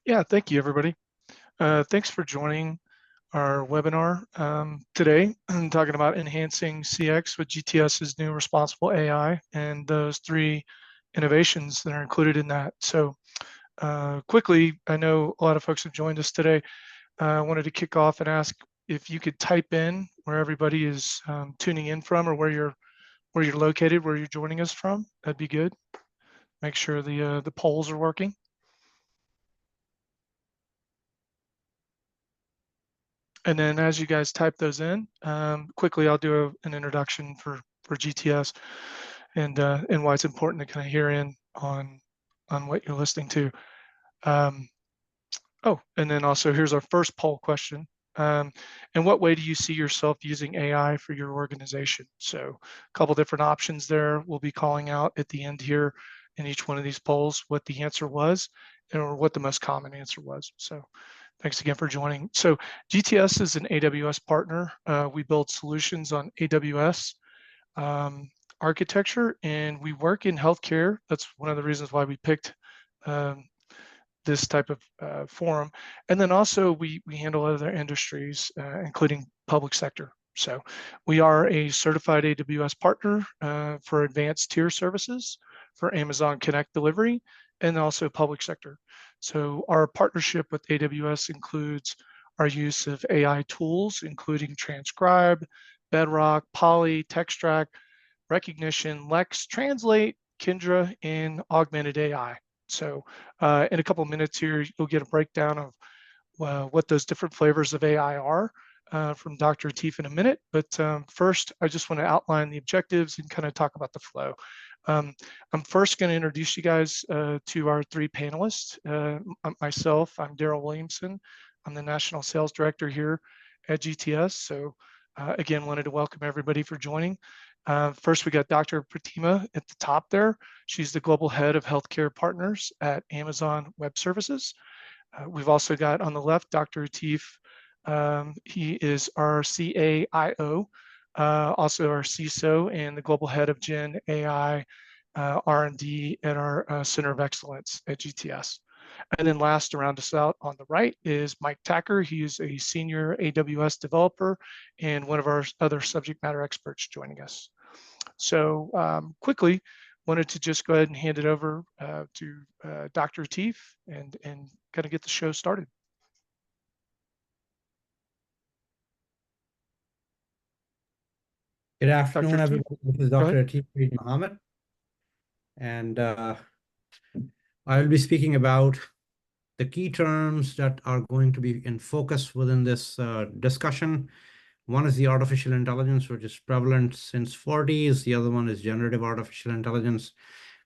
Yeah, thank you, everybody. Thanks for joining our webinar today. I'm talking about enhancing CX with GTS's new responsible AI and those three innovations that are included in that. So quickly, I know a lot of folks have joined us today. I wanted to kick off and ask if you could type in where everybody is tuning in from, or where you're located, where you're joining us from. That'd be good. Make sure the polls are working. And then as you guys type those in, quickly I'll do an introduction for GTS and why it's important to kind of hear in on what you're listening to. Oh, and then also here's our first poll question. In what way do you see yourself using AI for your organization? So a couple different options there. We'll be calling out at the end here in each one of these polls what the answer was or what the most common answer was. So thanks again for joining. So GTS is an AWS partner. We build solutions on AWS architecture, and we work in healthcare. That's one of the reasons why we picked this type of forum. And then also we handle other industries, including public sector. So we are a certified AWS partner for advanced tier services for Amazon Connect delivery and also public sector. So our partnership with AWS includes our use of AI tools, including Transcribe, Bedrock, Poly, Textract, Recognition, Lex, Translate, Kindra, and Augmented AI. So in a couple of minutes here, you'll get a breakdown of what those different flavors of AI are from Dr. Atif in a minute. But first, I just want to outline the objectives and kind of talk about the flow. I'm first going to introduce you guys to our three panelists. Myself, I'm Darrell Williamson. I'm the National Sales Director here at GTS. So again, wanted to welcome everybody for joining. First, we got Dr. Prathima at the top there. She's the Global Head of Healthcare Partners at Amazon Web Services. We've also got on the left, Dr. Atif. He is our CAIO, also our CISO, and the Global Head of Gen AI R&D at our Center of Excellence at GTS. And then last, to round us out on the right, is Mike Tacker. He is a senior AWS developer and one of our other subject matter experts joining us. So quickly, wanted to just go ahead and hand it over to Dr. Atif and kind of get the show started. Good afternoon, everyone. This is Dr. Atif Mohammad, and I will be speaking about the key terms that are going to be in focus within this discussion. One is the artificial intelligence, which is prevalent since 40s. The other one is generative artificial intelligence,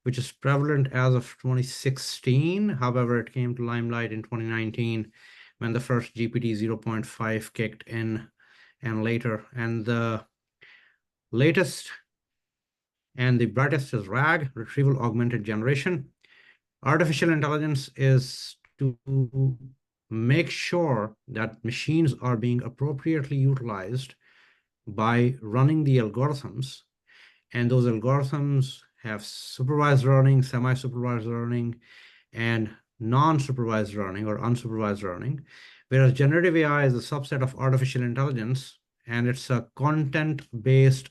which is prevalent as of 2016. However, it came to limelight in 2019 when the first GPT 0.5 kicked in and later. And the latest and the brightest is RAG, Retrieval Augmented Generation. Artificial intelligence is to make sure that machines are being appropriately utilized by running the algorithms. And those algorithms have supervised learning, semi-supervised learning, and non-supervised learning or unsupervised learning. Whereas generative AI is a subset of artificial intelligence, and it's a content-based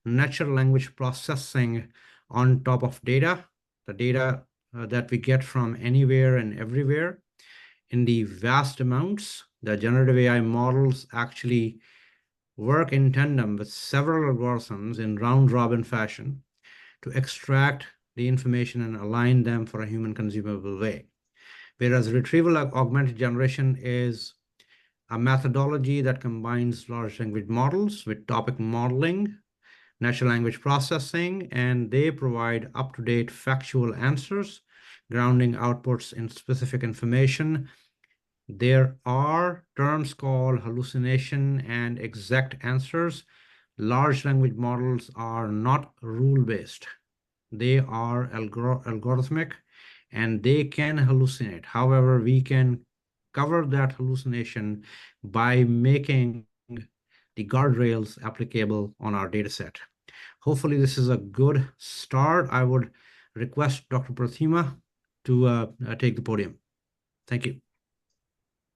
natural language processing on top of data, the data that we get from anywhere and everywhere in the vast amounts. The generative AI models actually work in tandem with several algorithms in round-robin fashion to extract the information and align them for a human consumable way. Whereas retrieval augmented generation is a methodology that combines large language models with topic modeling, natural language processing, and they provide up-to-date factual answers, grounding outputs in specific information. There are terms called hallucination and exact answers. Large language models are not rule-based. They are algorithmic, and they can hallucinate. However, we can cover that hallucination by making the guardrails applicable on our data set. Hopefully, this is a good start. I would request Dr. Prathima to take the podium. Thank you.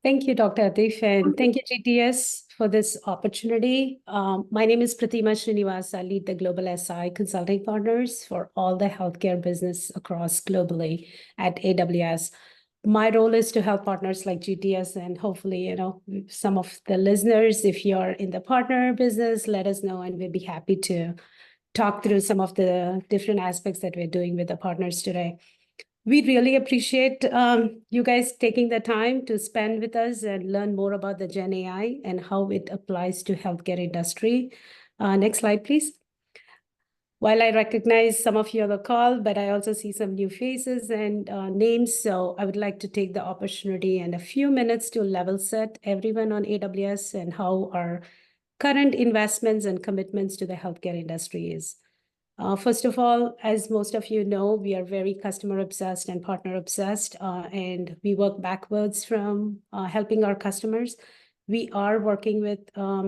Thank you, Dr. Atif, and thank you, GTS, for this opportunity. My name is Prathima Srinivas. I lead the Global SI Consulting Partners for all the healthcare business across globally at AWS. My role is to help partners like GTS and hopefully, some of the listeners, if you're in the partner business, let us know, and we'll be happy to talk through some of the different aspects that we're doing with the partners today. We really appreciate you guys taking the time to spend with us and learn more about the Gen AI and how it applies to healthcare industry. Next slide, please. While I recognize some of you on the call, but I also see some new faces and names, so I would like to take the opportunity and a few minutes to level set everyone on AWS and how our current investments and commitments to the healthcare industry is. First of all, as most of you know, we are very customer obsessed and partner obsessed, and we work backwards from helping our customers. We are working with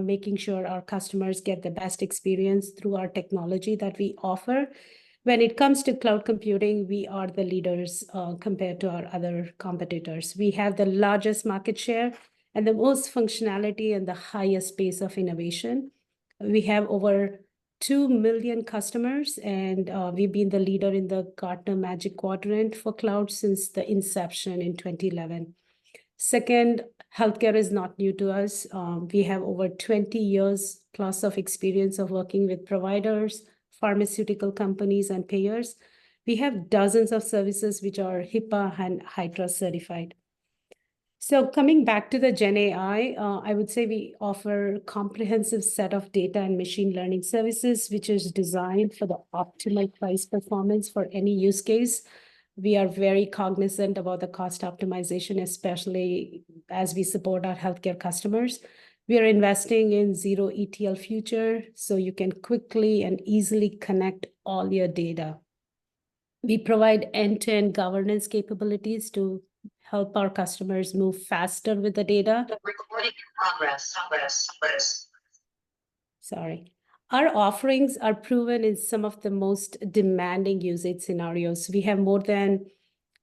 making sure our customers get the best experience through our technology that we offer. When it comes to cloud computing, we are the leaders compared to our other competitors. We have the largest market share and the most functionality and the highest pace of innovation. We have over 2 million customers, and we've been the leader in the Gartner Magic Quadrant for cloud since the inception in 2011. Second, healthcare is not new to us. We have over 20 years plus of experience of working with providers, pharmaceutical companies, and payers. We have dozens of services which are HIPAA and HITRUST certified. So coming back to the Gen AI, I would say we offer a comprehensive set of data and machine learning services, which is designed for the optimal price performance for any use case. We are very cognizant about the cost optimization, especially as we support our healthcare customers. We are investing in zero ETL future, so you can quickly and easily connect all your data. We provide end-to-end governance capabilities to help our customers move faster with the data. Recording in progress. Sorry. Our offerings are proven in some of the most demanding usage scenarios. We have more than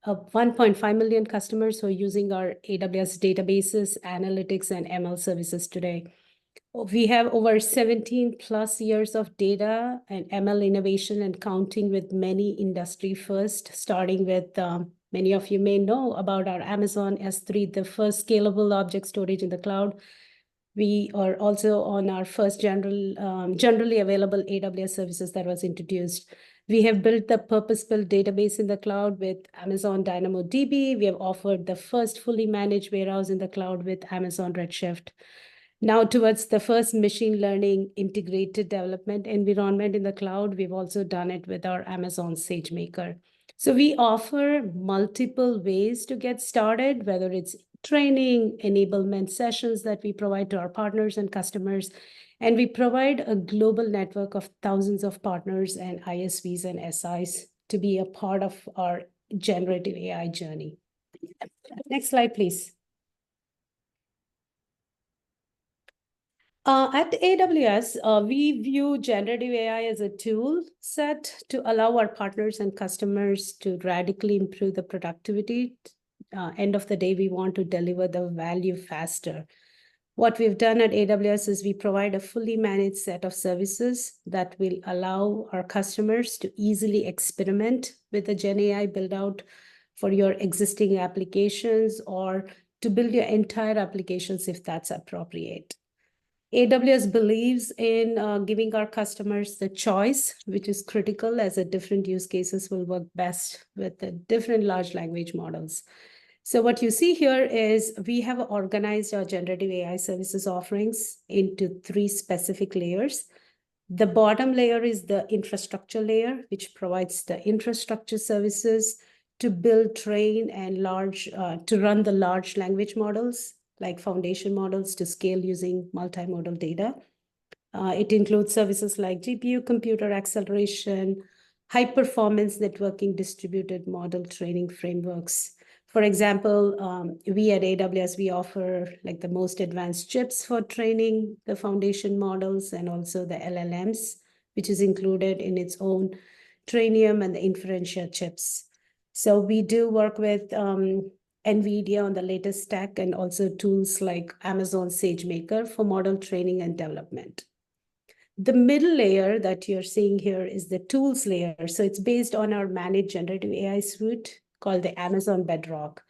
1.5 million customers who are using our AWS databases, analytics, and ML services today. We have over 17 plus years of data and ML innovation and counting with many industry first, starting with many of you may know about our Amazon S3, the first scalable object storage in the cloud. We are also on our first generally available AWS services that was introduced. We have built the purpose-built database in the cloud with Amazon DynamoDB. We have offered the first fully managed warehouse in the cloud with Amazon Redshift. Now towards the first machine learning integrated development environment in the cloud, we've also done it with our Amazon SageMaker. So we offer multiple ways to get started, whether it's training, enablement sessions that we provide to our partners and customers, and we provide a global network of thousands of partners and ISVs and SIs to be a part of our generative AI journey. Next slide, please. At AWS, we view generative AI as a tool set to allow our partners and customers to radically improve the productivity. End of the day, we want to deliver the value faster. What we've done at AWS is we provide a fully managed set of services that will allow our customers to easily experiment with the Gen AI build out for your existing applications or to build your entire applications if that's appropriate. AWS believes in giving our customers the choice, which is critical as the different use cases will work best with the different large language models. So what you see here is we have organized our generative AI services offerings into 3 specific layers. The bottom layer is the infrastructure layer, which provides the infrastructure services to build, train, and to run the large language models, like foundation models to scale using multimodal data. It includes services like GPU computer acceleration, high performance networking, distributed model training frameworks. For example, we at AWS, we offer like the most advanced chips for training the foundation models and also the LLMs, which is included in its own Trainium and the inferential chips. So we do work with NVIDIA on the latest tech, and also tools like Amazon SageMaker for model training and development. The middle layer that you're seeing here is the tools layer. So it's based on our managed generative AI suite called the Amazon Bedrock.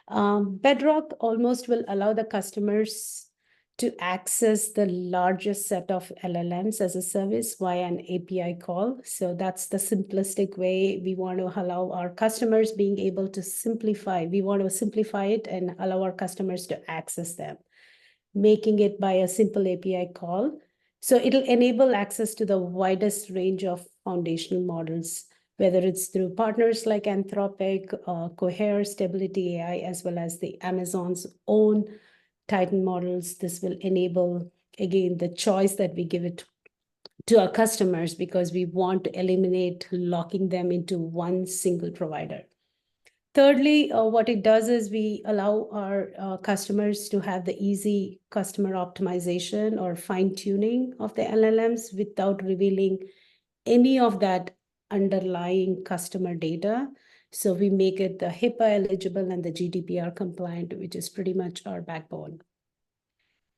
Bedrock almost will allow the customers to access the largest set of LLMs as a service via an API call. So that's the simplistic way we want to allow our customers being able to simplify. We want to simplify it and allow our customers to access them, making it by a simple API call. So it'll enable access to the widest range of foundational models, whether it's through partners like Anthropic, Cohere, Stability AI, as well as the Amazon's own Titan models. This will enable, again, the choice that we give it to our customers, because we want to eliminate locking them into one single provider. Thirdly, what it does is we allow our customers to have the easy customer optimization or fine-tuning of the LLMs without revealing any of that underlying customer data. So we make it the HIPAA eligible and the GDPR compliant, which is pretty much our backbone.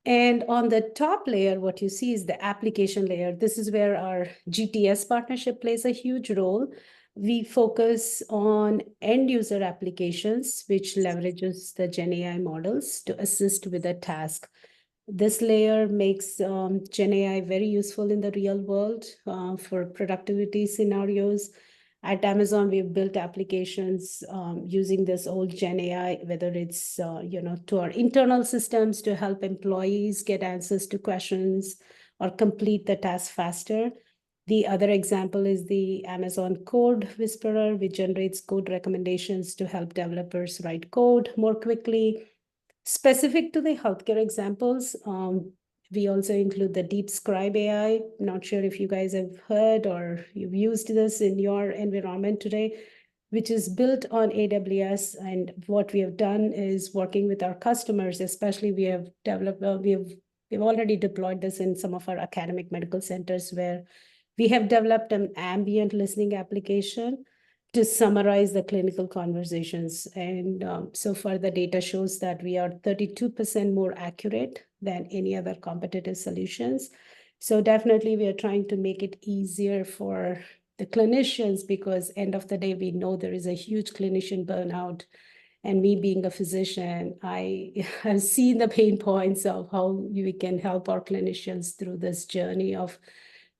And on the top layer, what you see is the application layer. This is where our GTS partnership plays a huge role. We focus on end user applications, which leverages the GenAI models to assist with a task. This layer makes GenAI very useful in the real world for productivity scenarios. At Amazon, we've built applications using this old GenAI, whether it's to our internal systems to help employees get answers to questions or complete the task faster. The other example is the Amazon Code Whisperer, which generates code recommendations to help developers write code more quickly. Specific to the healthcare examples, we also include the Deep Scribe AI. Not sure if you guys have heard or you've used this in your environment today, which is built on AWS. And what we have done is working with our customers, especially we have developed, we've already deployed this in some of our academic medical centers, where we have developed an ambient listening application to summarize the clinical conversations. And so far, the data shows that we are 32% more accurate than any other competitive solutions. So definitely, we are trying to make it easier for the clinicians, because end of the day, we know there is a huge clinician burnout. And me being a physician, I have seen the pain points of how we can help our clinicians through this journey of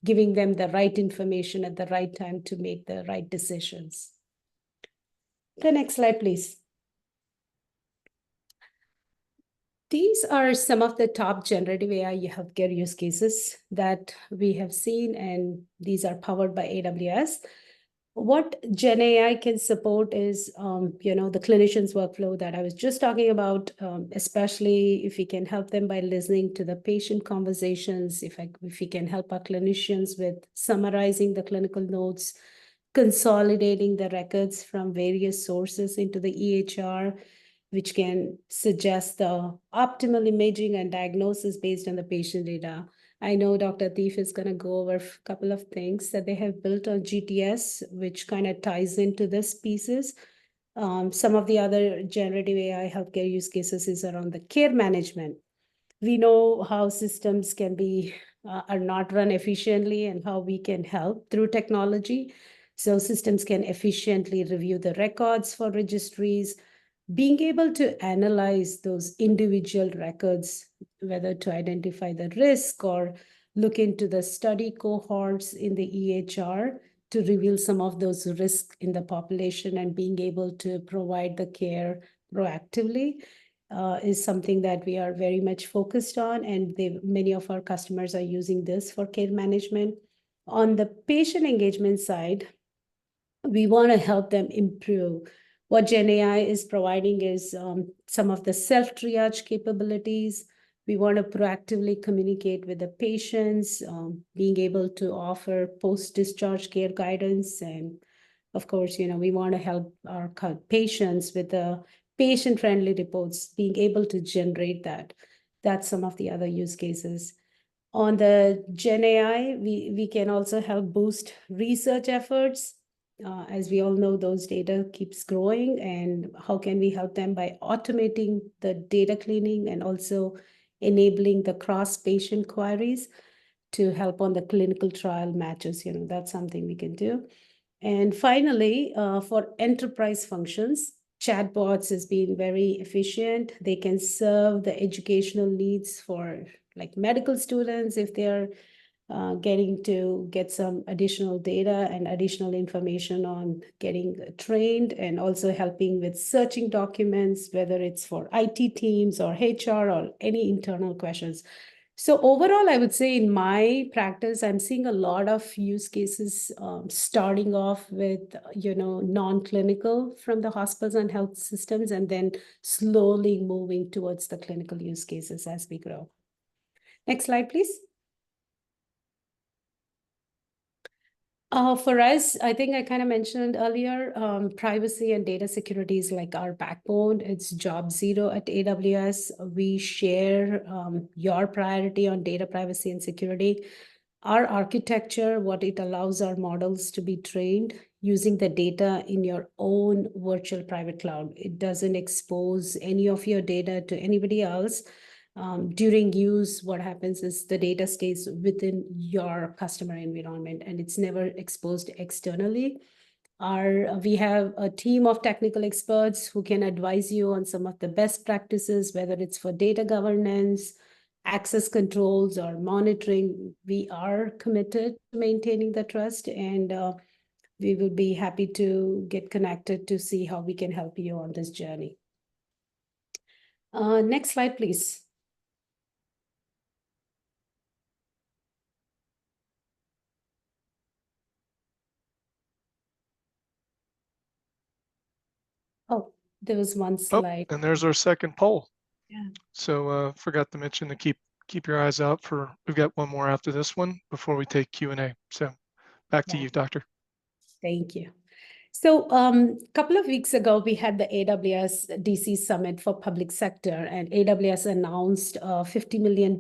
giving them the right information at the right time to make the right decisions. The next slide, please. These are some of the top generative AI healthcare use cases that we have seen, and these are powered by AWS. What GenAI can support is, the clinician's workflow that I was just talking about, especially if we can help them by listening to the patient conversations, if we can help our clinicians with summarizing the clinical notes, consolidating the records from various sources into the EHR, which can suggest the optimal imaging and diagnosis based on the patient data. I know Dr. Atif is going to go over a couple of things that they have built on GTS, which kind of ties into this pieces. Some of the other generative AI healthcare use cases is around the care management. We know how systems can be are not run efficiently, and how we can help through technology. So systems can efficiently review the records for registries, being able to analyze those individual records, whether to identify the risk or look into the study cohorts in the EHR to reveal some of those risks in the population, and being able to provide the care proactively is something that we are very much focused on. And many of our customers are using this for care management. On the patient engagement side, we want to help them improve. What GenAI is providing is some of the self-triage capabilities. We want to proactively communicate with the patients, being able to offer post-discharge care guidance. And of course, we want to help our patients with the patient-friendly reports, being able to generate that. That's some of the other use cases. On the GenAI, we can also help boost research efforts. As we all know, those data keeps growing, and how can we help them by automating the data cleaning and also enabling the cross-patient queries to help on the clinical trial matches. That's something we can do. And finally, for enterprise functions, chatbots has been very efficient. They can serve the educational needs for like medical students if they're getting to get some additional data and additional information on getting trained, and also helping with searching documents, whether it's for IT teams or HR or any internal questions. So overall, I would say in my practice, I'm seeing a lot of use cases starting off with, non-clinical from the hospitals and health systems, and then slowly moving towards the clinical use cases as we grow. Next slide, please. For us, I think I kind of mentioned earlier, privacy and data security is like our backbone. It's job zero at AWS. We share your priority on data privacy and security. Our architecture, what it allows our models to be trained using the data in your own virtual private cloud. It doesn't expose any of your data to anybody else. During use, what happens is the data stays within your customer environment and it's never exposed externally. We have a team of technical experts who can advise you on some of the best practices, whether it's for data governance, access controls, or monitoring. We are committed to maintaining the trust, and we will be happy to get connected to see how we can help you on this journey. Next slide, please. Oh, there was one slide. And there's our second poll. Yeah. So forgot to mention to keep your eyes out for, we've got one more after this one before we take Q&A. So back to you, Doctor. Thank you. So a couple of weeks ago, we had the AWS DC Summit for Public Sector, and AWS announced $50 million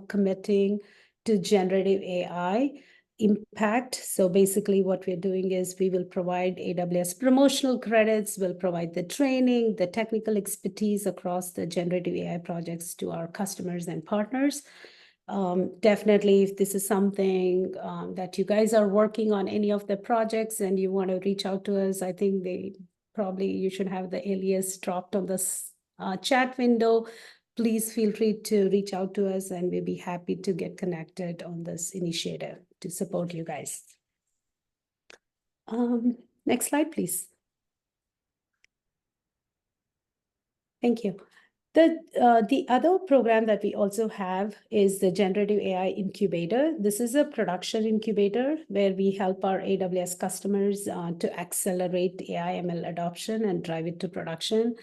committing to generative AI impact. So basically what we're doing is we will provide AWS promotional credits, we'll provide the training, the technical expertise across the generative AI projects to our customers and partners. Definitely, if this is something that you guys are working on any of the projects and you want to reach out to us, I think you should have the alias dropped on this chat window. Please feel free to reach out to us and we'll be happy to get connected on this initiative to support you guys. Next slide, please. Thank you. The other program that we also have is the Generative AI Incubator. This is a production incubator where we help our AWS customers to accelerate AI ML adoption and drive it to production.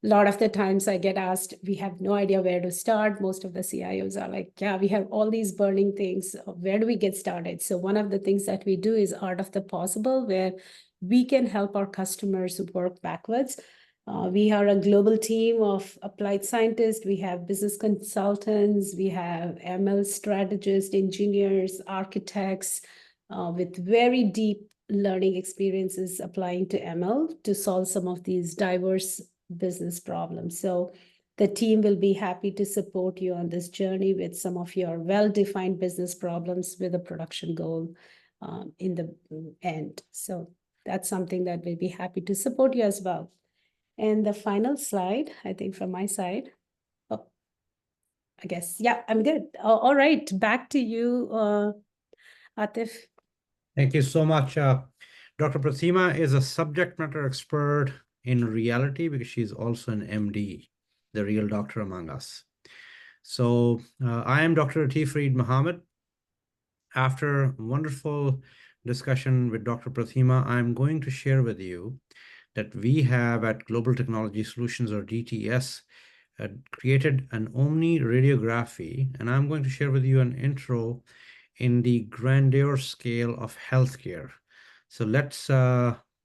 A lot of the times I get asked, we have no idea where to start. Most of the CIOs are like, yeah, we have all these burning things. Where do we get started? So one of the things that we do is Art of the Possible, where we can help our customers work backwards. We are a global team of applied scientists. We have business consultants. We have ML strategists, engineers, architects with very deep learning experiences applying to ML to solve some of these diverse business problems. So the team will be happy to support you on this journey with some of your well-defined business problems with a production goal in the end. So that's something that we'll be happy to support you as well. And the final slide, I think from my side. Oh, I guess, yeah, I'm good. All right, back to you, Atif. Thank you so much. Dr. Prathima is a subject matter expert in reality because she's also an MD, the real doctor among us. So I am Dr. Atif Mohammad. After wonderful discussion with Dr. Prathima, I'm going to share with you that we have at Global Technology Solutions, or GTS, created an Omni radiography, and I'm going to share with you an intro in the grandeur scale of healthcare. So let's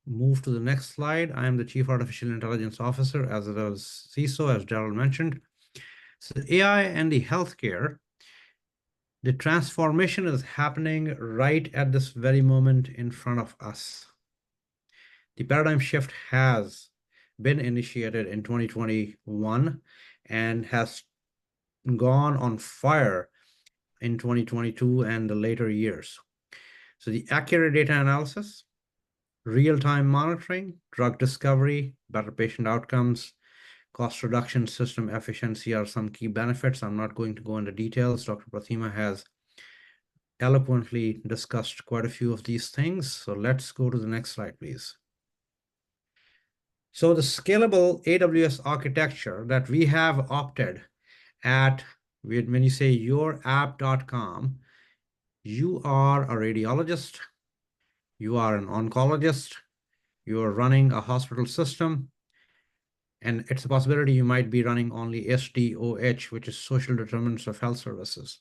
move to the next slide. I am the Chief Artificial Intelligence Officer, as well as CISO, as Darrell mentioned. So AI and the healthcare, the transformation is happening right at this very moment in front of us. The paradigm shift has been initiated in 2021 and has gone on fire in 2022 and the later years. So the accurate data analysis, real-time monitoring, drug discovery, better patient outcomes, cost reduction, system efficiency are some key benefits. I'm not going to go into details. Dr. Prathima has eloquently discussed quite a few of these things. So let's go to the next slide, please. So the scalable AWS architecture that we have opted at, when you say yourapp.com, you are a radiologist, you are an oncologist, you are running a hospital system, and it's a possibility you might be running only SDOH, which is social determinants of health services,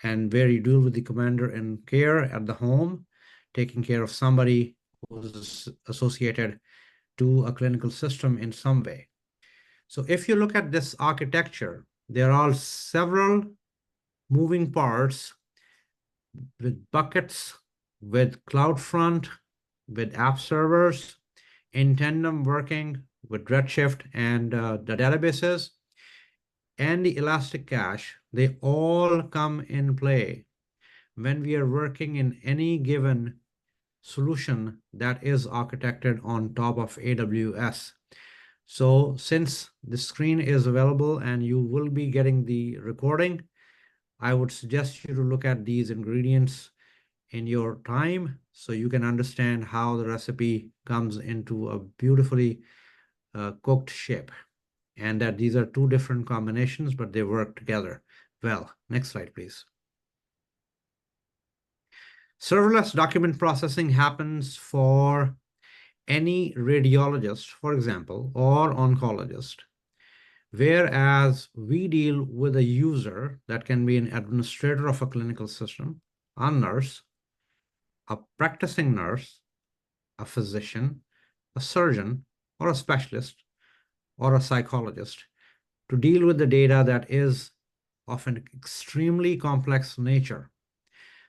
and where you deal with the commander in care at the home, taking care of somebody who's associated to a clinical system in some way. So if you look at this architecture, there are several moving parts with buckets, with CloudFront, with app servers, in tandem working with Redshift and the databases, and the Elastic Cache. They all come in play when we are working in any given solution that is architected on top of AWS. So since the screen is available and you will be getting the recording, I would suggest you to look at these ingredients in your time so you can understand how the recipe comes into a beautifully cooked shape, and that these are two different combinations, but they work together well. Next slide, please. Serverless document processing happens for any radiologist, for example, or oncologist, whereas we deal with a user that can be an administrator of a clinical system, a nurse, a practicing nurse, a physician, a surgeon, or a specialist, or a psychologist, to deal with the data that is of an extremely complex nature.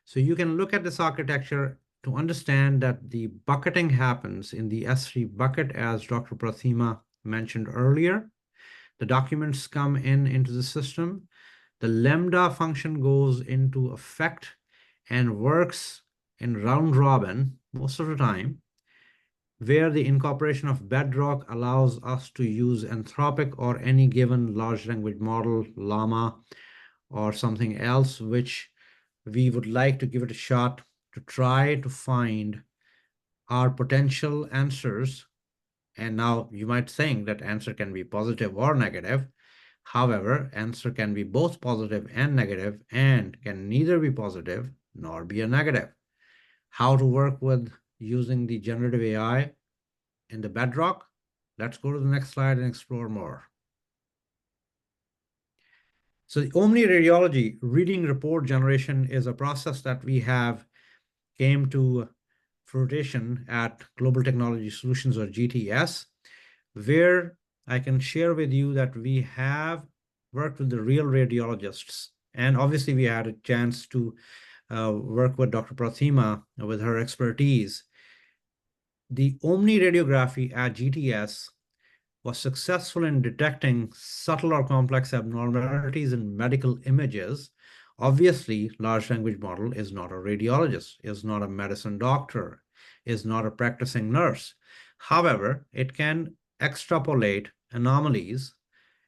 So you can look at this architecture to understand that the bucketing happens in the S3 bucket, as Dr. Prathima mentioned earlier. The documents come into the system. The Lambda function goes into effect and works in round robin most of the time, where the incorporation of Bedrock allows us to use Anthropic or any given large language model, Llama, or something else, which we would like to give it a shot to try to find our potential answers. And now you might think that answer can be positive or negative. However, answer can be both positive and negative, and can neither be positive nor be a negative. How to work with using the generative AI in the Bedrock? Let's go to the next slide and explore more. So the Omni Radiology reading report generation is a process that we have came to fruition at Global Technology Solutions, or GTS, where I can share with you that we have worked with the real radiologists. And obviously we had a chance to work with Dr. Prathima with her expertise. The Omni radiography at GTS was successful in detecting subtle or complex abnormalities in medical images. Obviously, large language model is not a radiologist, is not a medicine doctor, is not a practicing nurse. However, it can extrapolate anomalies,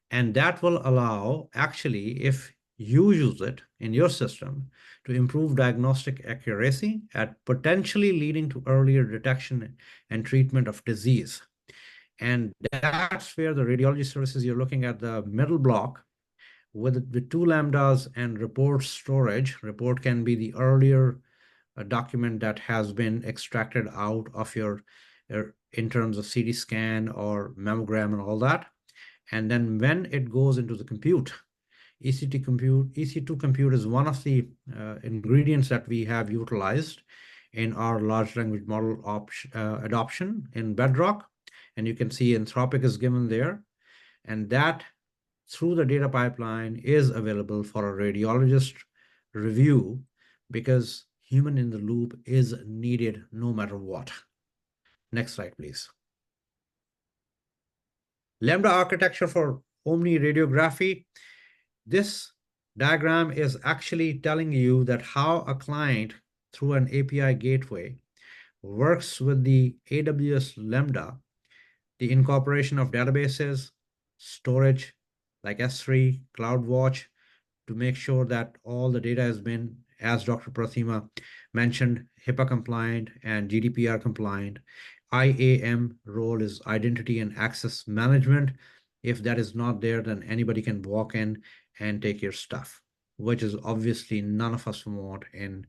and that will allow, actually, if you use it in your system, to improve diagnostic accuracy at potentially leading to earlier detection and treatment of disease. And that's where the radiology services, you're looking at the middle block with the two lambdas and report storage. Report can be the earlier document that has been extracted out of your in terms of CT scan or mammogram and all that. And then when it goes into the compute, EC2 compute is one of the ingredients that we have utilized in our large language model adoption in Bedrock. And you can see Anthropic is given there. And that, through the data pipeline, is available for a radiologist review, because human in the loop is needed no matter what. Next slide, please. Lambda architecture for Omni radiography. This diagram is actually telling you that how a client through an API gateway works with the AWS Lambda, the incorporation of databases, storage like S3, CloudWatch, to make sure that all the data has been, as Dr. Prathima mentioned, HIPAA compliant and GDPR compliant. IAM role is identity and access management. If that is not there, then anybody can walk in and take your stuff, which is obviously none of us want in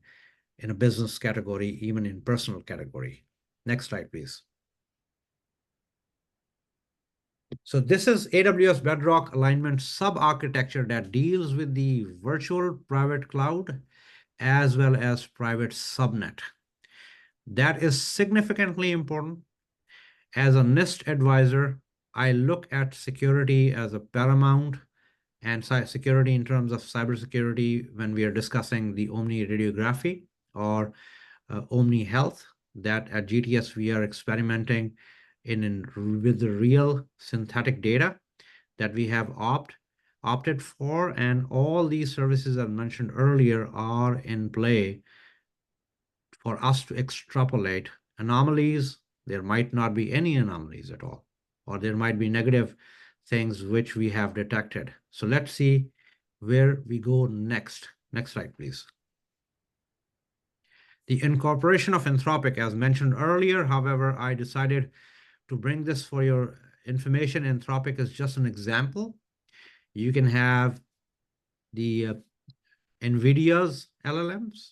a business category, even in personal category. Next slide, please. So this is AWS Bedrock Alignment sub-architecture that deals with the virtual private cloud as well as private subnet. That is significantly important. As a NIST advisor, I look at security as a paramount, and security in terms of cybersecurity when we are discussing the Omni radiography or Omni Health, that at GTS we are experimenting with the real synthetic data that we have opted for, and all these services I mentioned earlier are in play for us to extrapolate anomalies. There might not be any anomalies at all, or there might be negative things which we have detected. So let's see where we go next. Next slide, please. The incorporation of Anthropic, as mentioned earlier, however, I decided to bring this for your information. Anthropic is just an example. You can have the NVIDIA's LLMs,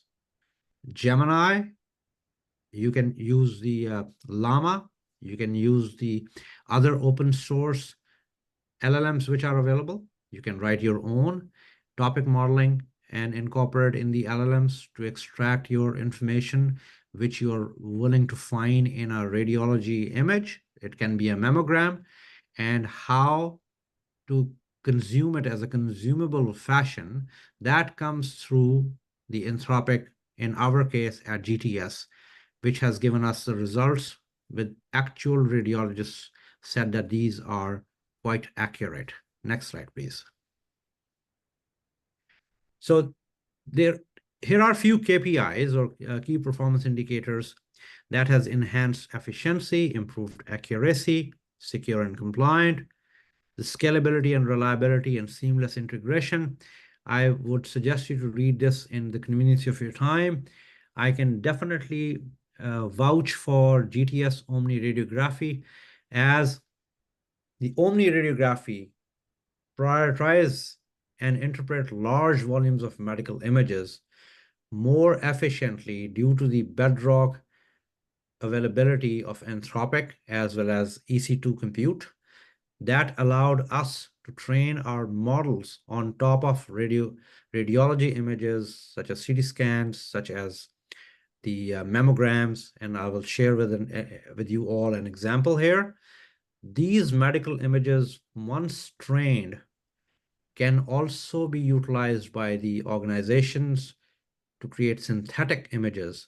Gemini, you can use the Llama, you can use the other open source LLMs which are available. You can write your own topic modeling and incorporate in the LLMs to extract your information which you're willing to find in a radiology image. It can be a mammogram, and how to consume it as a consumable fashion, that comes through the Anthropic, in our case at GTS, which has given us the results with actual radiologists said that these are quite accurate. Next slide, please. So here are a few KPIs or key performance indicators that has enhanced efficiency, improved accuracy, secure and compliant, the scalability and reliability and seamless integration. I would suggest you to read this in the convenience of your time. I can definitely vouch for GTS Omni radiography, as the Omni radiography prioritize and interpret large volumes of medical images more efficiently due to the bedrock availability of Anthropic as well as EC2 compute. That allowed us to train our models on top of radiology images, such as CT scans, such as the mammograms, and I will share with you all an example here. These medical images, once trained, can also be utilized by the organizations to create synthetic images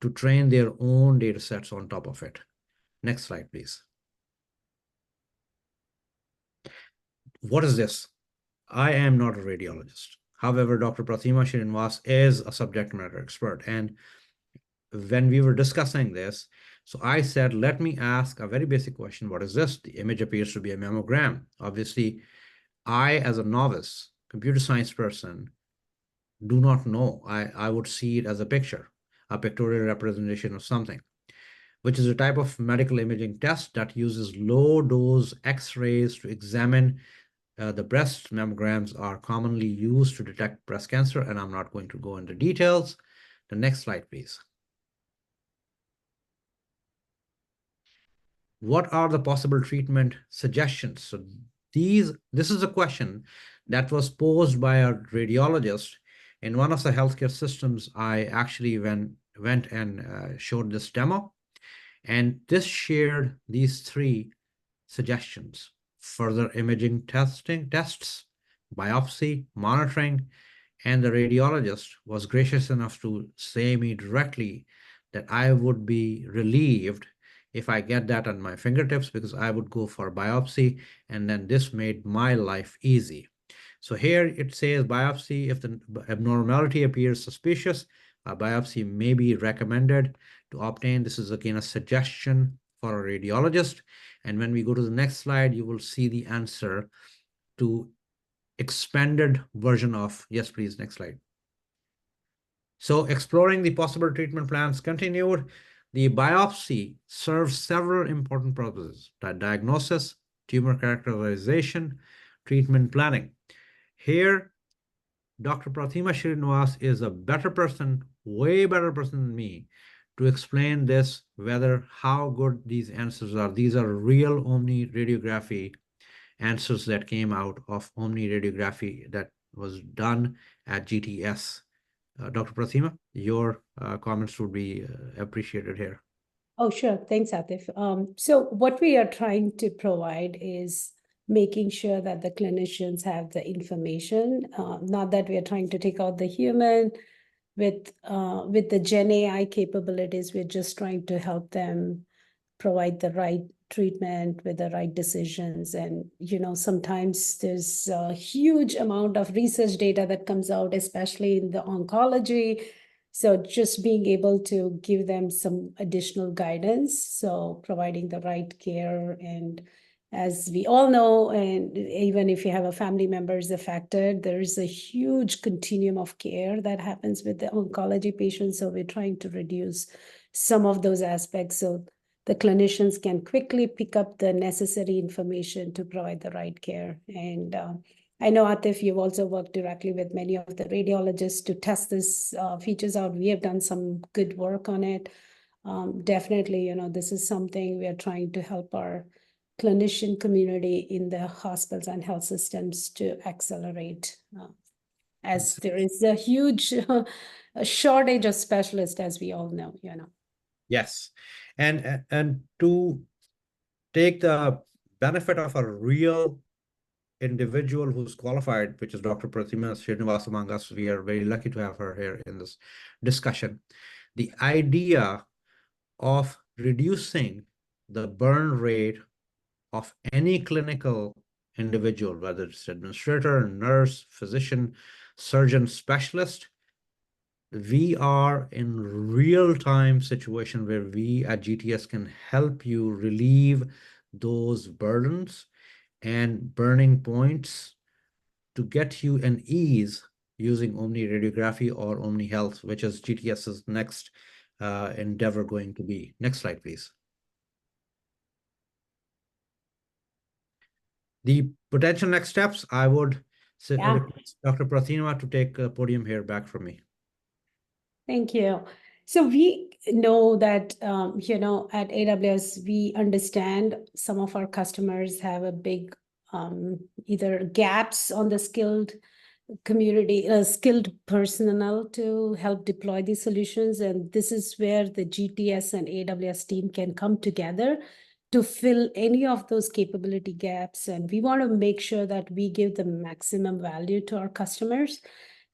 to train their own data sets on top of it. Next slide, please. What is this? I am not a radiologist. However, Dr. Prathima Srinivas is a subject matter expert. And when we were discussing this, so I said, let me ask a very basic question. What is this? The image appears to be a mammogram. Obviously, I, as a novice computer science person, do not know. I would see it as a picture, a pictorial representation of something, which is a type of medical imaging test that uses low-dose X-rays to examine the breast. Mammograms are commonly used to detect breast cancer, and I'm not going to go into details. The next slide, please. What are the possible treatment suggestions? So this is a question that was posed by a radiologist in one of the healthcare systems. I actually went and showed this demo, and this shared these three suggestions: further imaging tests, biopsy, monitoring, and the radiologist was gracious enough to say me directly that I would be relieved if I get that on my fingertips, because I would go for biopsy, and then this made my life easy. So here it says biopsy, if the abnormality appears suspicious, a biopsy may be recommended to obtain. This is again a suggestion for a radiologist. And when we go to the next slide, you will see the answer to expanded version of, yes, please, next slide. So exploring the possible treatment plans continued. The biopsy serves several important purposes: diagnosis, tumor characterization, treatment planning. Here, Dr. Prathima Srinivas is a better person, way better person than me, to explain this, whether how good these answers are. These are real Omni radiography answers that came out of Omni radiography that was done at GTS. Dr. Prathima, your comments would be appreciated here. Oh, sure. Thanks, Atif. So what we are trying to provide is making sure that the clinicians have the information, not that we are trying to take out the human. With the Gen AI capabilities, we're just trying to help them provide the right treatment with the right decisions. And, sometimes there's a huge amount of research data that comes out, especially in the oncology. So just being able to give them some additional guidance, so providing the right care. And as we all know, and even if you have a family member is affected, there is a huge continuum of care that happens with the oncology patients. So we're trying to reduce some of those aspects so the clinicians can quickly pick up the necessary information to provide the right care. And I know, Atif, you've also worked directly with many of the radiologists to test this features out. We have done some good work on it. Definitely, this is something we are trying to help our clinician community in the hospitals and health systems to accelerate, as there is a huge shortage of specialists, as we all know. Yes, and to take the benefit of a real individual who's qualified, which is Dr. Prathima Srinivas among us, we are very lucky to have her here in this discussion. The idea of reducing the burn rate of any clinical individual, whether it's administrator, nurse, physician, surgeon, specialist, we are in real-time situation where we at GTS can help you relieve those burdens and burning points to get you an ease using Omni Radiography or Omni Health, which is GTS's next endeavor going to be. Next slide, please. The potential next steps, I would request Dr. Prathima to take a podium here back from me. Thank you. So we know that, at AWS, we understand some of our customers have a big either gaps on the skilled community, skilled personnel to help deploy these solutions. And this is where the GTS and AWS team can come together to fill any of those capability gaps. And we want to make sure that we give the maximum value to our customers,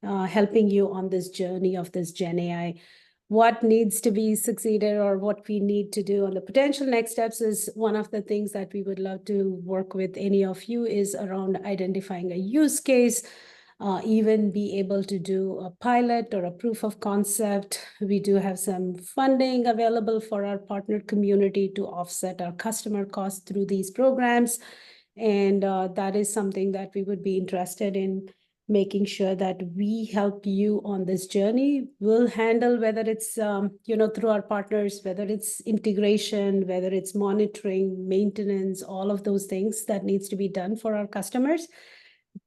helping you on this journey of this Gen AI. What needs to be succeeded or what we need to do on the potential next steps is one of the things that we would love to work with any of you is around identifying a use case, even be able to do a pilot or a proof of concept. We do have some funding available for our partner community to offset our customer costs through these programs. And that is something that we would be interested in making sure that we help you on this journey. We'll handle whether it's, through our partners, whether it's integration, whether it's monitoring, maintenance, all of those things that needs to be done for our customers.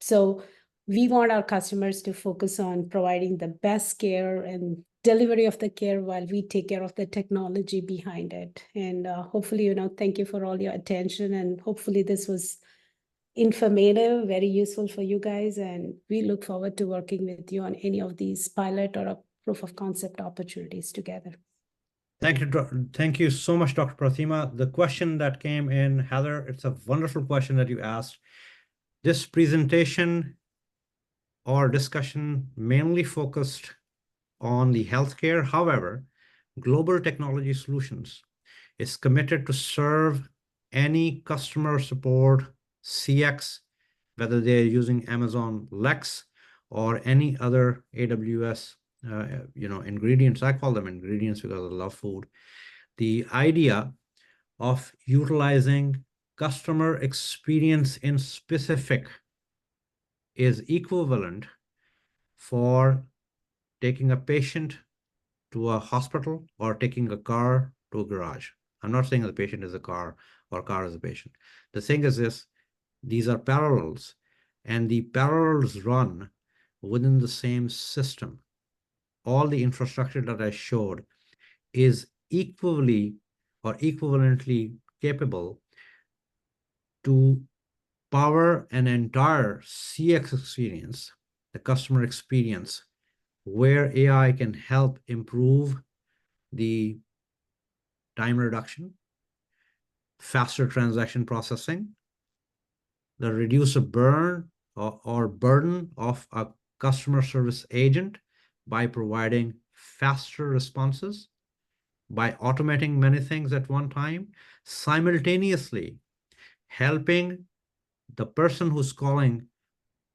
So we want our customers to focus on providing the best care and delivery of the care while we take care of the technology behind it. And hopefully, thank you for all your attention. And hopefully this was informative, very useful for you guys. And we look forward to working with you on any of these pilot or a proof of concept opportunities together. Thank you so much, Dr. Prathima. The question that came in, Heather, it's a wonderful question that you asked. This presentation or discussion mainly focused on the healthcare. However, global technology solutions is committed to serve any customer support CX, whether they're using Amazon Lex or any other AWS ingredients. I call them ingredients because I love food. The idea of utilizing customer experience in specific is equivalent for taking a patient to a hospital or taking a car to a garage. I'm not saying the patient is a car or car is a patient. The thing is this, these are parallels, and the parallels run within the same system. All the infrastructure that I showed is equally or equivalently capable to power an entire CX experience, the customer experience, where AI can help improve the time reduction, faster transaction processing, the reduce a burn or burden of a customer service agent by providing faster responses, by automating many things at one time, simultaneously helping the person who's calling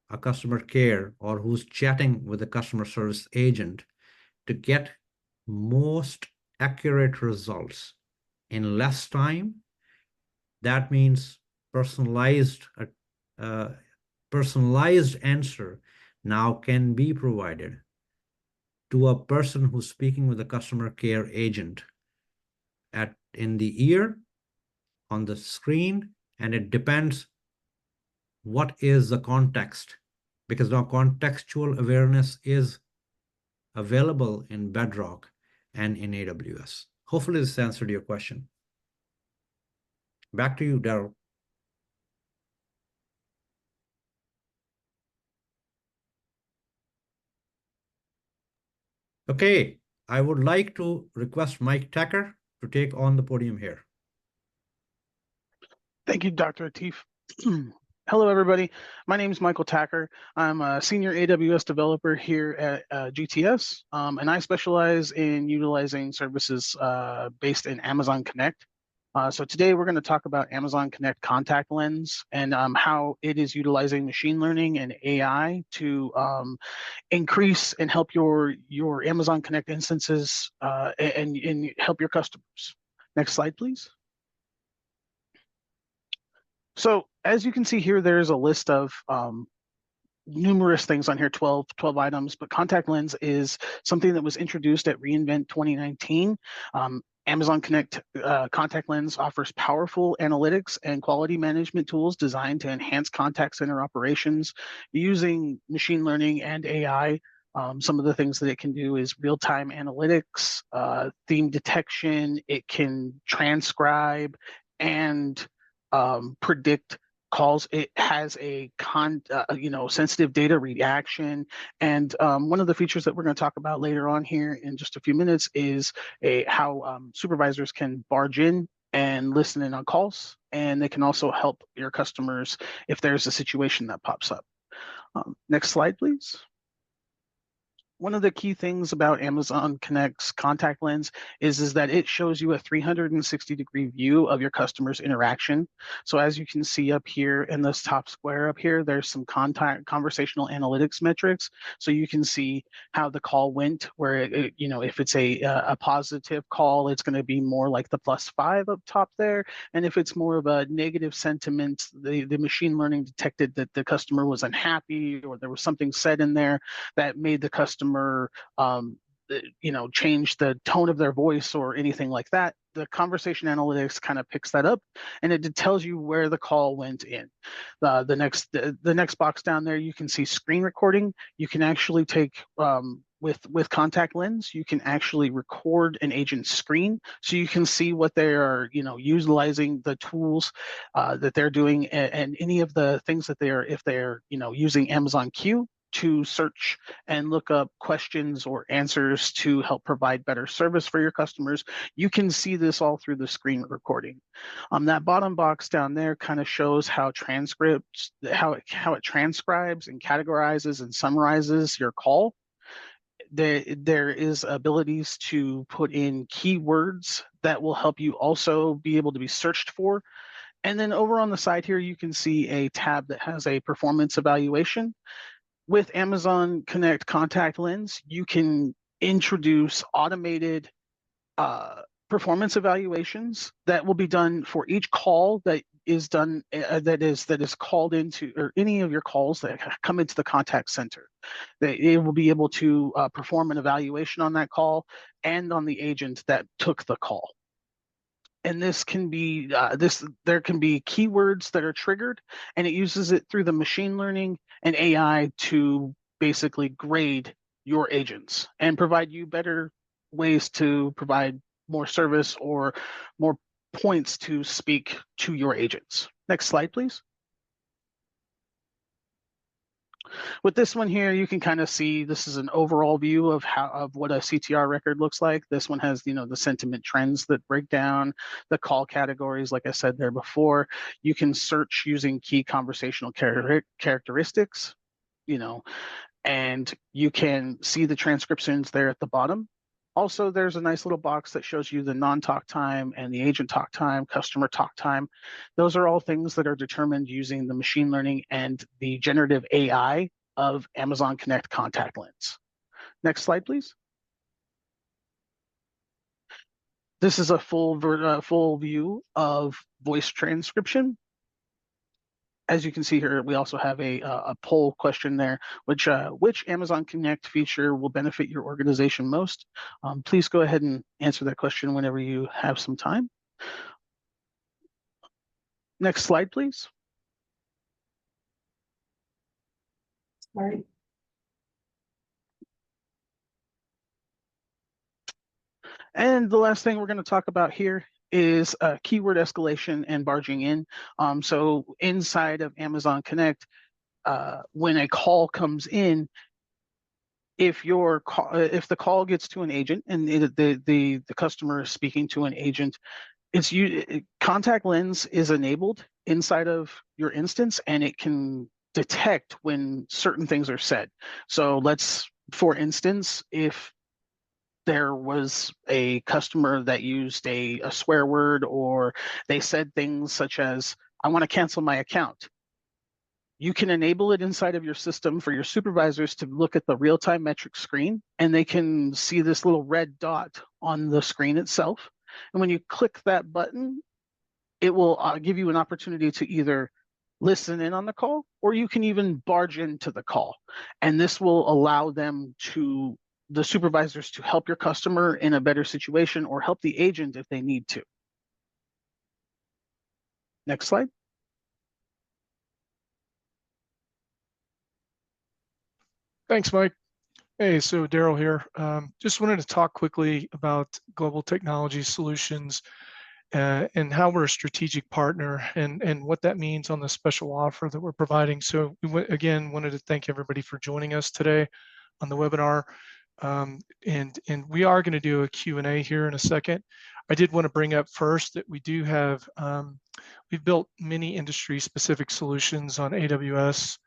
a customer care or who's chatting with a customer service agent to get most accurate results in less time. That means personalized answer now can be provided to a person who's speaking with a customer care agent in the ear, on the screen, and it depends what is the context, because now contextual awareness is available in Bedrock and in AWS. Hopefully this answered your question. Back to you, Darrell. Okay, I would like to request Mike Tacker to take on the podium here. Thank you, Dr. Atif. Hello, everybody. My name is Michael Tacker. I'm a senior AWS developer here at GTS, and I specialize in utilizing services based in Amazon Connect. So today we're going to talk about Amazon Connect Contact Lens and how it is utilizing machine learning and AI to increase and help your Amazon Connect instances and help your customers. Next slide, please. So as you can see here, there's a list of numerous things on here, 12 items, but Contact Lens is something that was introduced at reInvent 2019. Amazon Connect Contact Lens offers powerful analytics and quality management tools designed to enhance contact center operations using machine learning and AI. Some of the things that it can do is real-time analytics, theme detection. It can transcribe and predict calls. It has a sensitive data reaction, and one of the features that we're going to talk about later on here in just a few minutes is how supervisors can barge in and listen in on calls, and they can also help your customers if there's a situation that pops up. Next slide, please. One of the key things about Amazon Connect's Contact Lens is that it shows you a 360-degree view of your customer's interaction. So as you can see up here in this top square up here, there's some conversational analytics metrics. So you can see how the call went, where if it's a positive call, it's going to be more like the +5 up top there. And if it's more of a negative sentiment, the machine learning detected that the customer was unhappy or there was something said in there that made the customer change the tone of their voice or anything like that. The conversation analytics kind of picks that up, and it tells you where the call went in. The next box down there, you can see screen recording. You can actually take with Contact Lens, you can actually record an agent's screen, so you can see what they are, utilizing the tools that they're doing, and any of the things that if they're using Amazon Q to search and look up questions or answers to help provide better service for your customers. You can see this all through the screen recording. That bottom box down there kind of shows how it transcribes and categorizes and summarizes your call. there is abilities to put in keywords that will help you also be able to be searched for. And then over on the side here, you can see a tab that has a performance evaluation. With Amazon Connect Contact Lens, you can introduce automated performance evaluations that will be done for each call that is done that is called into, or any of your calls that come into the contact center. It will be able to perform an evaluation on that call and on the agent that took the call. And this can be there can be keywords that are triggered, and it uses it through the machine learning and AI to basically grade your agents and provide you better ways to provide more service or more points to speak to your agents. Next slide, please. With this one here, you can kind of see this is an overall view of what a CTR record looks like. This one has, the sentiment trends that break down the call categories, like I said there before. You can search using key conversational characteristics, and you can see the transcriptions there at the bottom. Also, there's a nice little box that shows you the non-talk time and the agent talk time, customer talk time. Those are all things that are determined using the machine learning and the generative AI of Amazon Connect Contact Lens. Next slide, please. This is a full view of voice transcription. As you can see here, we also have a poll question there, which Amazon Connect feature will benefit your organization most? Please go ahead and answer that question whenever you have some time. Next slide, please. Sorry. And the last thing we're going to talk about here is keyword escalation and barging in. So inside of Amazon Connect, when a call comes in, if the call gets to an agent and the customer is speaking to an agent, Contact Lens is enabled inside of your instance, and it can detect when certain things are said. So for instance, if there was a customer that used a swear word, or they said things such as, "I want to cancel my account," you can enable it inside of your system for your supervisors to look at the real-time metric screen, and they can see this little red dot on the screen itself. And when you click that button, it will give you an opportunity to either listen in on the call, or you can even barge into the call. And this will allow the supervisors to help your customer in a better situation, or help the agent if they need to. Next slide. Thanks, Mike. Hey, so Darrell here. Just wanted to talk quickly about Global Technology Solutions and how we're a strategic partner, and what that means on the special offer that we're providing. So we again wanted to thank everybody for joining us today on the webinar. And we are going to do a Q&A here in a second. I did want to bring up first that we do have, we've built many industry specific solutions on AWS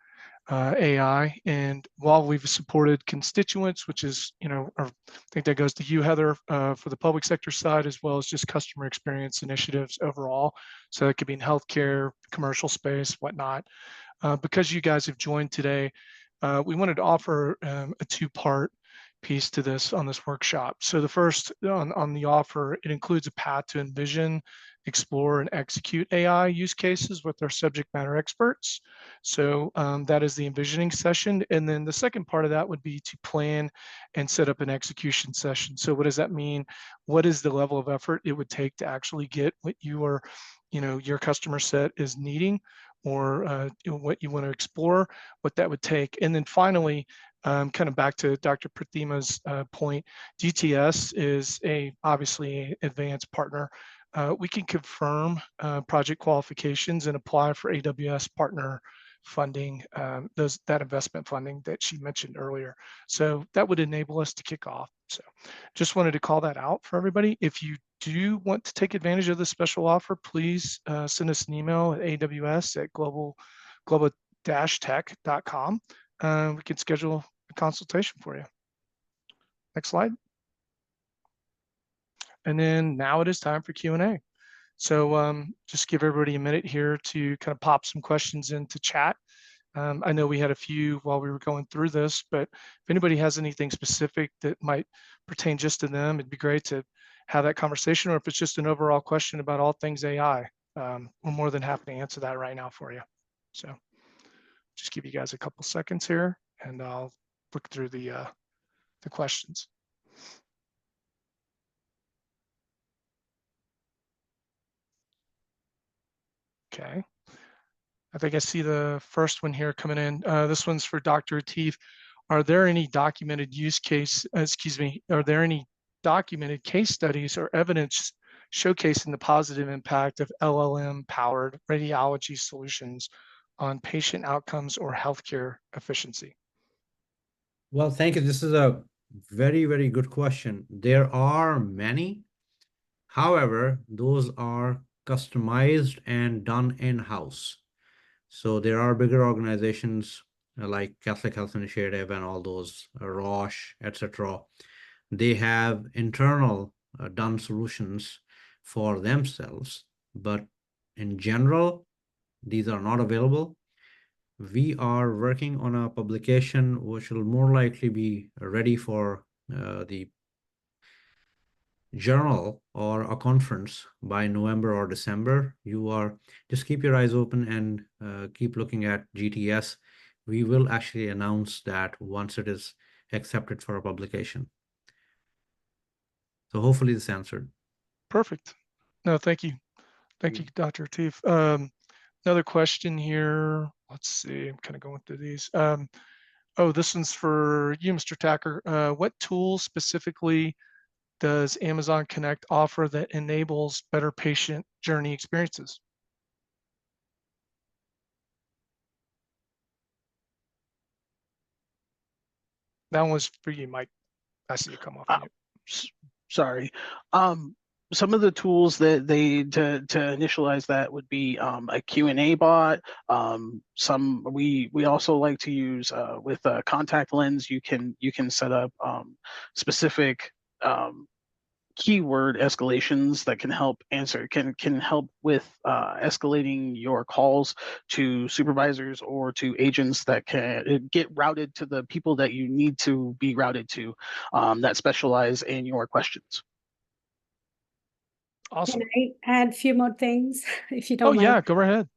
AI, and while we've supported constituents, which is, I think that goes to you, Heather, for the public sector side, as well as just customer experience initiatives overall. So that could be in healthcare, commercial space, whatnot. Because you guys have joined today, we wanted to offer a two-part piece to this on this workshop. So the first on the offer, it includes a path to envision, explore, and execute AI use cases with our subject matter experts. So that is the envisioning session. And then the second part of that would be to plan and set up an execution session. So what does that mean? What is the level of effort it would take to actually get what your customer set is needing, or what you want to explore, what that would take. And then finally, kind of back to Dr. Prathima's point, GTS is obviously an advanced partner. We can confirm project qualifications and apply for AWS partner funding, that investment funding that she mentioned earlier. So that would enable us to kick off. So just wanted to call that out for everybody. If you do want to take advantage of this special offer, please send us an email at aws@global-tech.com. We can schedule a consultation for you. Next slide. And then now it is time for Q&A. So just give everybody a minute here to kind of pop some questions into chat. I know we had a few while we were going through this, but if anybody has anything specific that might pertain just to them, it'd be great to have that conversation, or if it's just an overall question about all things AI, we're more than happy to answer that right now for you. So just give you guys a couple seconds here and I'll look through the questions. Okay. I think I see the first one here coming in. This one's for Dr. Atif. Are there any documented are there any documented case studies or evidence showcasing the positive impact of LLM-powered radiology solutions on patient outcomes or healthcare efficiency? Well, thank you. This is a very, very good question. There are many. However, those are customized and done in-house. So there are bigger organizations like Catholic Health Initiative and all those, Roche, etc. They have internal done solutions for themselves, but in general, these are not available. We are working on a publication which will more likely be ready for the journal or a conference by November or December. Just keep your eyes open and keep looking at GTS. We will actually announce that once it is accepted for a publication. So hopefully this answered. Perfect. No, thank you. Thank you, Dr. Atif. Another question here. Let's see, I'm kind of going through these. Oh, this one's for you, Mr. Tacker. What tools specifically does Amazon Connect offer that enables better patient journey experiences? That one was for you, Mike. I see you come off mute. Sorry. Some of the tools that they to initialize that would be a Q&A bot. Some we also like to use with contact lens. You can set up specific keyword escalations that can help help with escalating your calls to supervisors or to agents that can get routed to the people that you need to be routed to that specialize in your questions. Awesome. Can I add a few more things, if you don't mind? Oh yeah, go right ahead.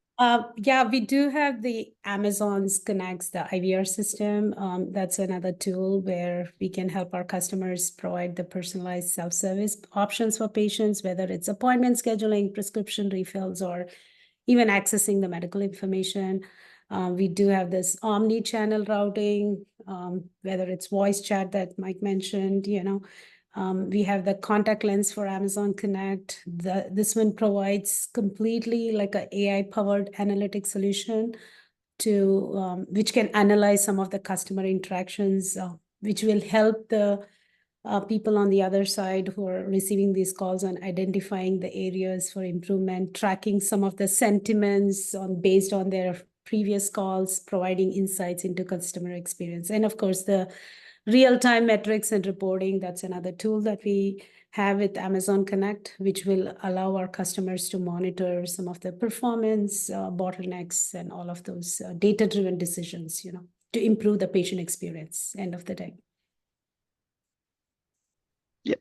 Yeah, we do have the Amazon's Connects, the IVR system. That's another tool where we can help our customers provide the personalized self-service options for patients, whether it's appointment scheduling, prescription refills, or even accessing the medical information. We do have this omni-channel routing, whether it's voice chat that Mike mentioned, we have the contact lens for Amazon Connect. This one provides completely like an AI-powered analytic solution to which can analyze some of the customer interactions, which will help the people on the other side who are receiving these calls on identifying the areas for improvement, tracking some of the sentiments based on their previous calls, providing insights into customer experience. And of course, the real-time metrics and reporting, that's another tool that we have with Amazon Connect, which will allow our customers to monitor some of the performance, bottlenecks, and all of those data-driven decisions, to improve the patient experience, end of the day. Yeah.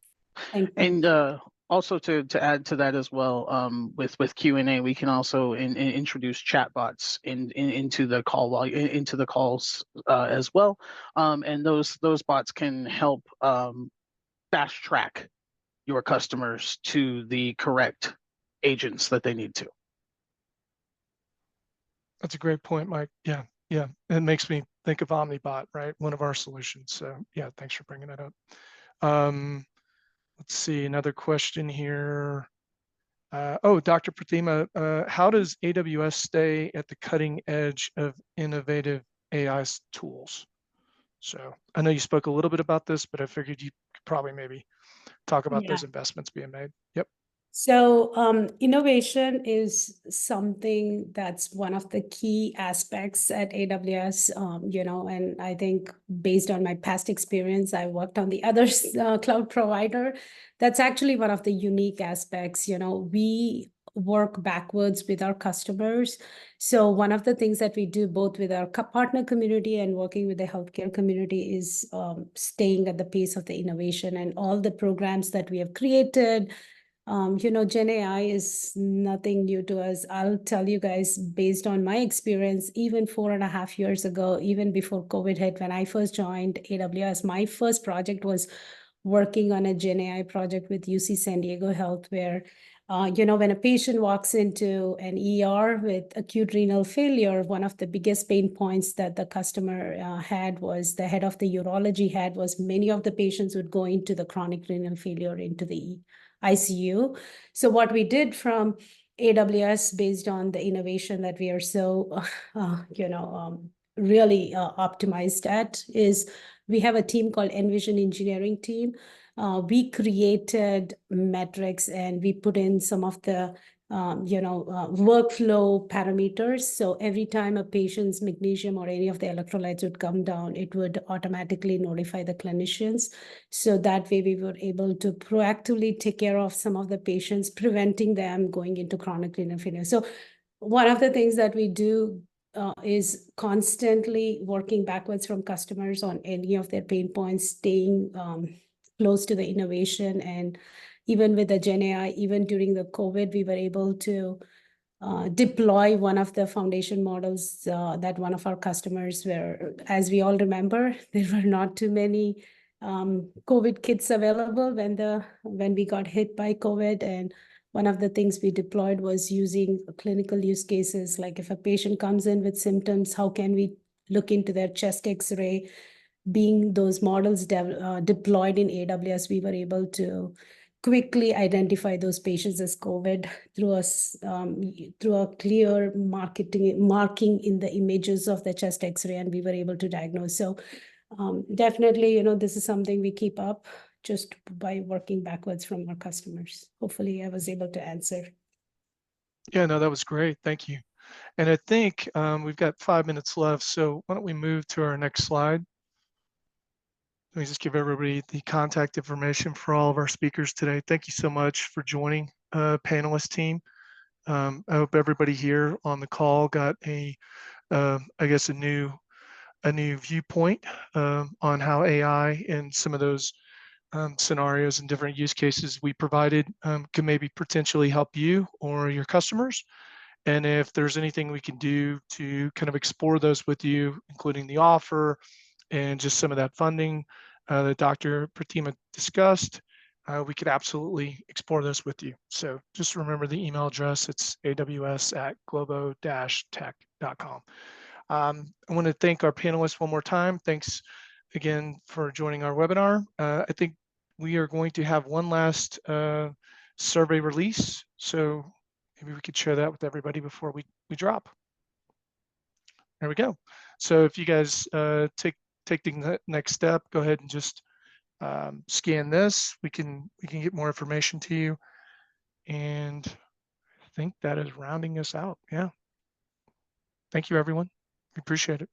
Thank you. And also to add to that as well, with Q&A, we can also introduce chatbots into the call into the calls as well, and those bots can help fast track your customers to the correct agents that they need to. That's a great point, Mike. Yeah. It makes me think of Omnibot, right? One of our solutions. So yeah, thanks for bringing that up. Let's see, another question here. Dr. Prathima, how does AWS stay at the cutting edge of innovative AI tools? So I know you spoke a little bit about this, but I figured you could probably maybe talk about those investments being made. Yep. So innovation is something that's one of the key aspects at AWS, and I think based on my past experience, I worked on the other cloud provider. That's actually one of the unique aspects. We work backwards with our customers. So one of the things that we do both with our partner community and working with the healthcare community is staying at the pace of the innovation and all the programs that we have created. Gen AI is nothing new to us. I'll tell you guys, based on my experience, even 4.5 years ago, even before COVID hit, when I first joined AWS, my first project was working on a Gen AI project with UC San Diego Health, where, when a patient walks into an ER with acute renal failure, one of the biggest pain points that the customer had was the head of the urology had was many of the patients would go into the chronic renal failure into the ICU. So what we did from AWS, based on the innovation that we are so, really optimized at, is we have a team called Envision Engineering team. We created metrics and we put in some of the workflow parameters. So every time a patient's magnesium or any of the electrolytes would come down, it would automatically notify the clinicians. So that way we were able to proactively take care of some of the patients, preventing them going into chronic renal failure. So one of the things that we do is constantly working backwards from customers on any of their pain points, staying close to the innovation. And even with the Gen AI, even during the COVID, we were able to deploy one of the foundation models that one of our customers were, as we all remember, there were not too many COVID kits available when we got hit by COVID. And one of the things we deployed was using clinical use cases, like if a patient comes in with symptoms, how can we look into their chest X-ray? Being those models deployed in AWS, we were able to quickly identify those patients as COVID through a clear marking in the images of the chest X-ray, and we were able to diagnose. So definitely, this is something we keep up just by working backwards from our customers. Hopefully I was able to answer. Yeah, no, that was great. Thank you. And I think we've got 5 minutes left. So why don't we move to our next slide? Let me just give everybody the contact information for all of our speakers today. Thank you so much for joining, panelist team. I hope everybody here on the call got I guess a new viewpoint on how AI and some of those scenarios and different use cases we provided can maybe potentially help you or your customers. And if there's anything we can do to kind of explore those with you, including the offer and just some of that funding that Dr. Prathima discussed, we could absolutely explore those with you. So just remember the email address. It's aws@globo-tech.com. I want to thank our panelists one more time. Thanks again for joining our webinar. I think we are going to have one last survey release. So maybe we could share that with everybody before we drop. There we go. So if you guys take the next step, go ahead and just scan this. We can get more information to you. And I think that is rounding us out. Yeah. Thank you, everyone. We appreciate it.